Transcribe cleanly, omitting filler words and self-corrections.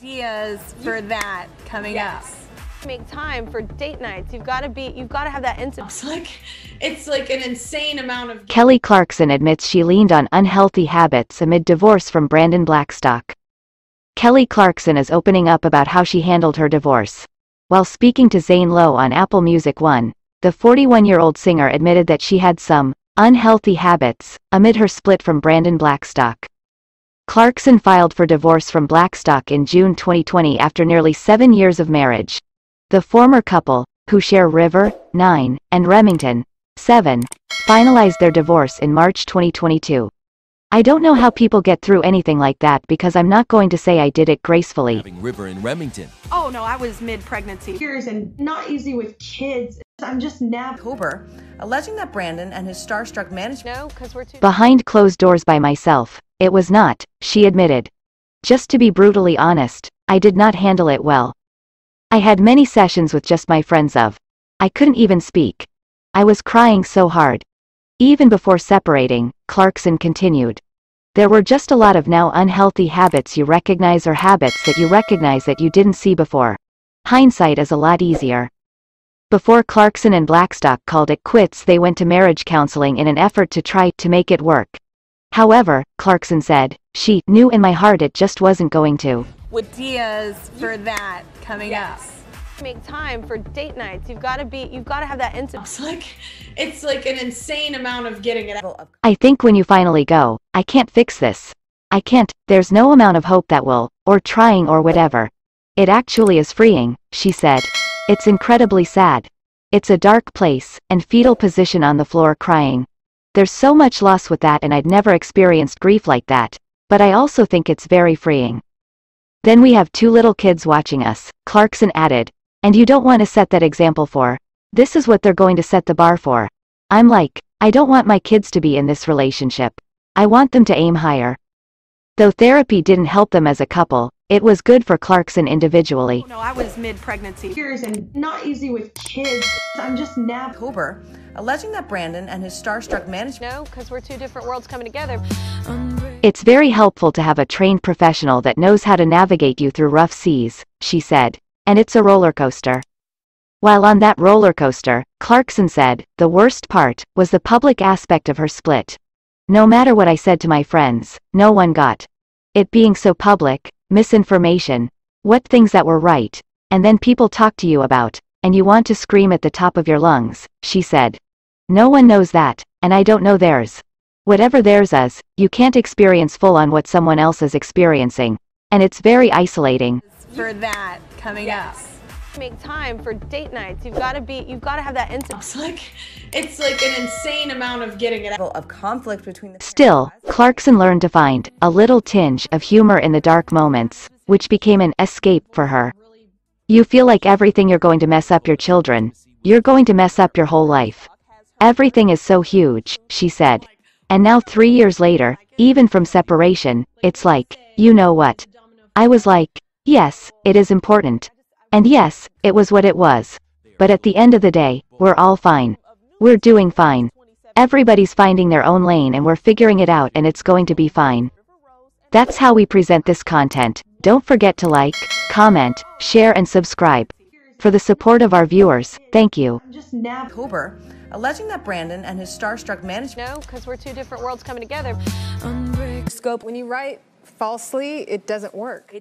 ideas for that coming up. Make time for date nights. You've got to have that intimacy. It's like an insane amount of. Kelly Clarkson admits she leaned on unhealthy habits amid divorce from Brandon Blackstock. Kelly Clarkson is opening up about how she handled her divorce. While speaking to Zane Lowe on Apple Music One, the 41-year-old singer admitted that she had some unhealthy habits amid her split from Brandon Blackstock. Clarkson filed for divorce from Blackstock in June 2020 after nearly 7 years of marriage. The former couple, who share River, 9, and Remington, 7, finalized their divorce in March 2022. I don't know how people get through anything like that because I'm not going to say I did it gracefully. Having River in Remington. Oh no, I was mid-pregnancy. Years and not easy with kids. I'm just October, alleging that Brandon and his starstruck management. No, because we're too. Behind closed doors by myself, it was not, she admitted. Just to be brutally honest, I did not handle it well. I had many sessions with just my friends of. I couldn't even speak. I was crying so hard. Even before separating, Clarkson continued. There were just a lot of now unhealthy habits you recognize or habits that you recognize that you didn't see before. Hindsight is a lot easier. Before Clarkson and Blackstock called it quits, they went to marriage counseling in an effort to try to make it work. However, Clarkson said, she knew in my heart it just wasn't going to. Ideas for that coming up. Make time for date nights. You've got to have that intimacy. It's like an insane amount of getting it out. I think when you finally go, I can't fix this. I can't, there's no amount of hope that will, or trying or whatever. It actually is freeing, she said. It's incredibly sad. It's a dark place, and fetal position on the floor crying. There's so much loss with that, and I'd never experienced grief like that. But I also think it's very freeing. Then we have 2 little kids watching us, Clarkson added. And you don't want to set that example for. This is what they're going to set the bar for. I'm like, I don't want my kids to be in this relationship. I want them to aim higher. Though therapy didn't help them as a couple, it was good for Clarkson individually. Oh no, I was mid-pregnancy. Years and not easy with kids. I'm just October, alleging that Brandon and his starstruck management. No, because we're two different worlds coming together. It's very helpful to have a trained professional that knows how to navigate you through rough seas, she said. And it's a roller coaster. While on that roller coaster, Clarkson said, the worst part was the public aspect of her split. No matter what I said to my friends, no one got it being so public, misinformation, what things that were right, and then people talk to you about, and you want to scream at the top of your lungs, she said. No one knows that, and I don't know theirs. Whatever theirs is, you can't experience full on what someone else is experiencing, and it's very isolating. For that coming up. Make time for date nights. You've got to have that intimacy. It's like an insane amount of getting it out. Of conflict between the. Still, Clarkson learned to find a little tinge of humor in the dark moments, which became an escape for her. You feel like everything you're going to mess up your children. You're going to mess up your whole life. Everything is so huge, she said. And now 3 years later, even from separation, it's like, you know what? I was like, yes, it is important. And yes, it was what it was. But at the end of the day, we're all fine. We're doing fine. Everybody's finding their own lane and we're figuring it out, and it's going to be fine. That's how we present this content. Don't forget to like, comment, share and subscribe. For the support of our viewers, thank you. October, alleging that Brandon and his starstruck management. No, because we're two different worlds coming together. Scope, when you write falsely, it doesn't work.